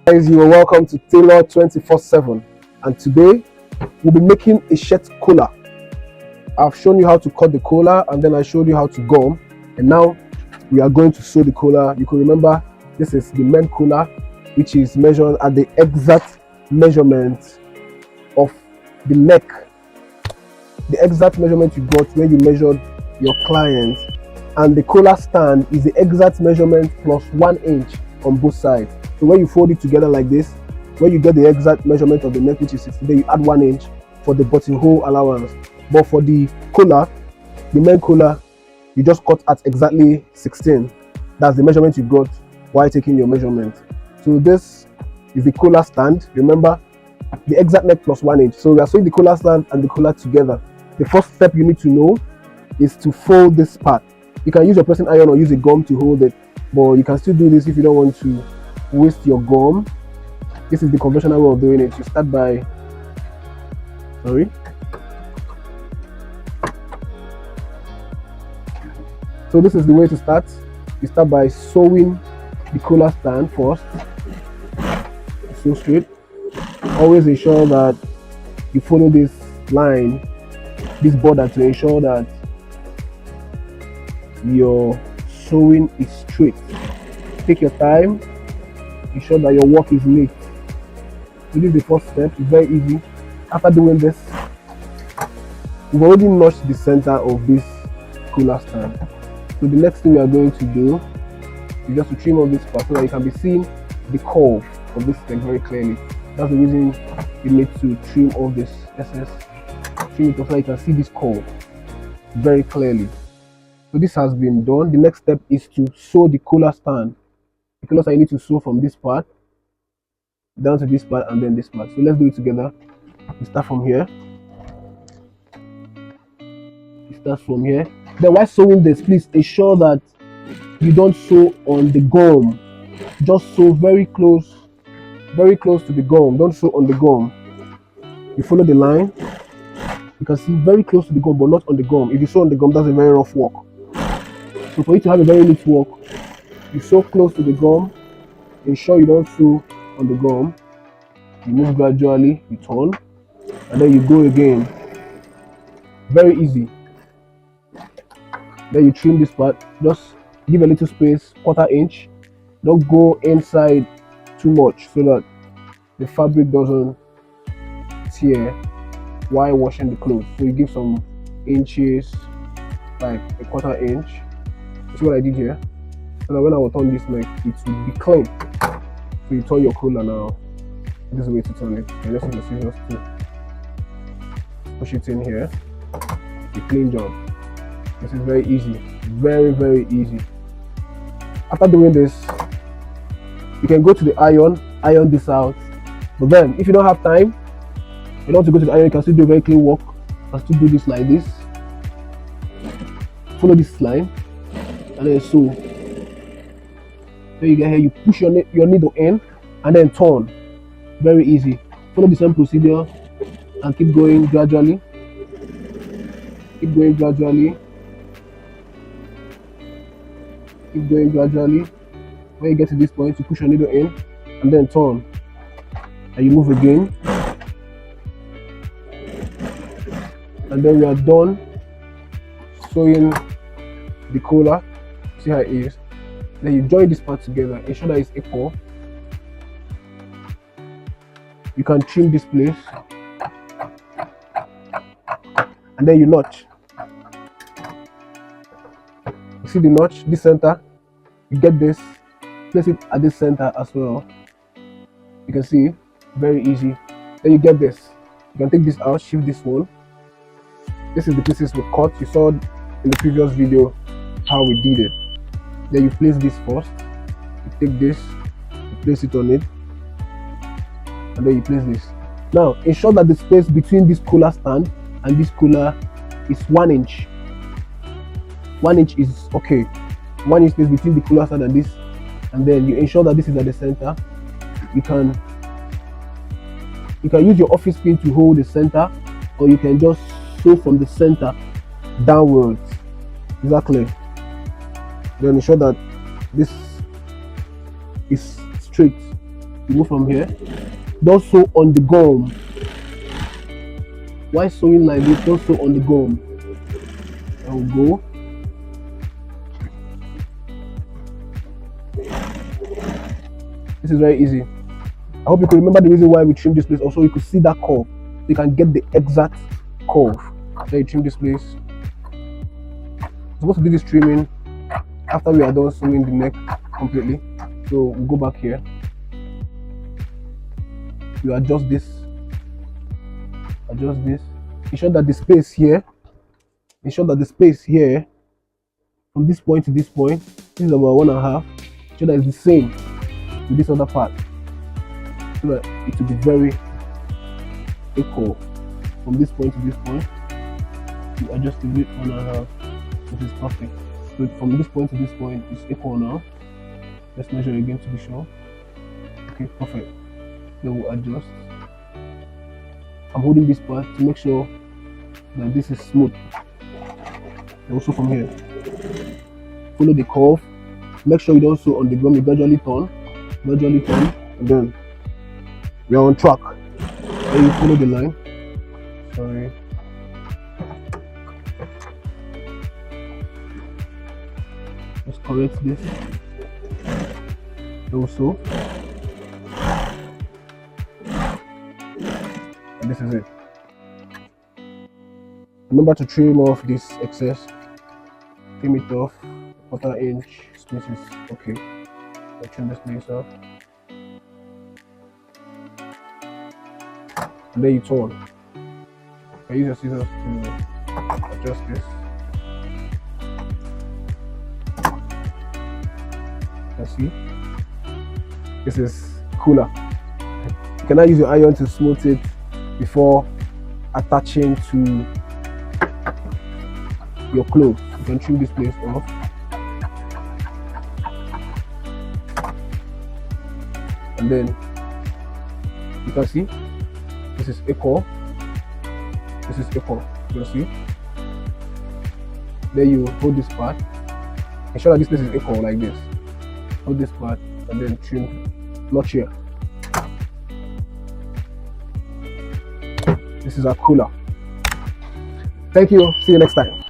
Guys, you are welcome to Tailor 24/7, and today we'll be making a shirt collar. I've shown you how to cut the collar, and then I showed you how to gum, and now we are going to sew the collar. You can remember this is the men collar, which is measured at the exact measurement of the neck, the exact measurement you got when you measured your client, and the collar stand is the exact measurement plus 1 inch on both sides. So when you fold it together like this, when you get the exact measurement of the neck, which is 60, then you add 1 inch for the buttonhole allowance. But for the collar, the main collar, you just cut at exactly 16. That's the measurement you got while taking your measurement. So this is the collar stand. Remember, the exact neck plus 1 inch. So we are sewing the collar stand and the collar together. The first step you need to know is to fold this part. You can use your pressing iron or use a gum to hold it, but you can still do this if you don't want to waste your gum. This is the conventional way of doing it. You start by so this is the way to start. You start by sewing the collar stand first. Sew straight. Always ensure that you follow this line, this border, to ensure that your sewing is straight. Take your time, ensure that your work is neat. So this is the first step. It's very easy. After doing this, we've already notched the center of this collar stand. So the next thing we are going to do is just to trim off this part so that you can be seeing the curve of this thing very clearly. That's the reason you need to trim off this excess. Trim it off so that you can see this curve very clearly. So this has been done. The next step is to sew the collar stand. The collar stand, you need to sew from this part down to this part and then this part. So let's do it together. We start from here. You start from here. Then while sewing this, please ensure that you don't sew on the gum. Just sew very close to the gum. Don't sew on the gum. You follow the line. You can see very close to the gum, but not on the gum. If you sew on the gum, that's a very rough work. So for you to have a very neat work, you sew close to the gum. Ensure you don't sew on the gum. You move gradually, you turn, and then you go again. Very easy. Then you trim this part. Just give a little space, 1/4 inch. Don't go inside too much so that the fabric doesn't tear while washing the clothes. So you give some inches, like a 1/4 inch. See what I did here? So that when I will turn this neck, it will be clean. So you turn your collar now. This is the way to turn it. And let's use the scissors to push it in here. A clean job. This is very easy. Very, very easy. After doing this, you can go to the iron this out. But then, if you don't have time, you don't want to go to the iron, you can still do a very clean work. You can still do this like this. Follow this line. And then sew. Then you get here, you push your needle in and then turn. Very easy. Follow the same procedure and keep going gradually. Keep going gradually. Keep going gradually. When you get to this point, you push your needle in and then turn. And you move again. And then we are done sewing the collar. See how it is. Then you join this part together. Ensure that it's equal. You can trim this place. And then you notch. You see the notch, this center. You get this. Place it at this center as well. You can see, very easy. Then you get this. You can take this out, shift this one. This is the pieces we cut. You saw in the previous video how we did it. Then you place this first. You take this, you place it on it, and then you place this. Now ensure that the space between this collar stand and this collar is 1 inch. 1 inch is okay. 1 inch space between the collar stand and this, and then you ensure that this is at the center. You can use your office pin to hold the center, or you can just sew from the center downwards. Exactly. Then ensure that this is straight. remove from here. Don't sew on the gum. Why sewing like this? Don't sew on the gum. I will go. This is very easy. I hope you can remember the reason why we trim this place. Also, you could see that curve. So you can get the exact curve. So you trim this place. We're supposed to do this trimming after we are done sewing the neck completely. So we'll go back here. You adjust this. Adjust this. Ensure that the space here. Ensure that the space here from this point to this point. This is about 1.5. Ensure that it's the same with this other part. So that it will be very equal from this point to this point. You adjust the width 1.5. This is perfect. So from this point to this point it's equal now. Let's measure again to be sure. Okay, perfect. Then we'll adjust. I'm holding this part to make sure that this is smooth. And also from here, follow the curve. Make sure you don't sew on the gum. You gradually turn, and then we are on track. Then you follow the line. Sorry. Just correct this. Also, and this is it. Remember to trim off this excess. Trim it off. 1/4 inch spaces. Okay. I'll trim this place off. And then you turn. I use your scissors to adjust this. Let's see. This is cooler. You cannot use your iron to smooth it before attaching to your clothes. You can trim this place off. And then you can see this is equal. This is equal. You can see. Then you hold this part. Ensure that this place is equal like this. Hold this part and then trim notch here. This is our cooler. Thank you. See you next time.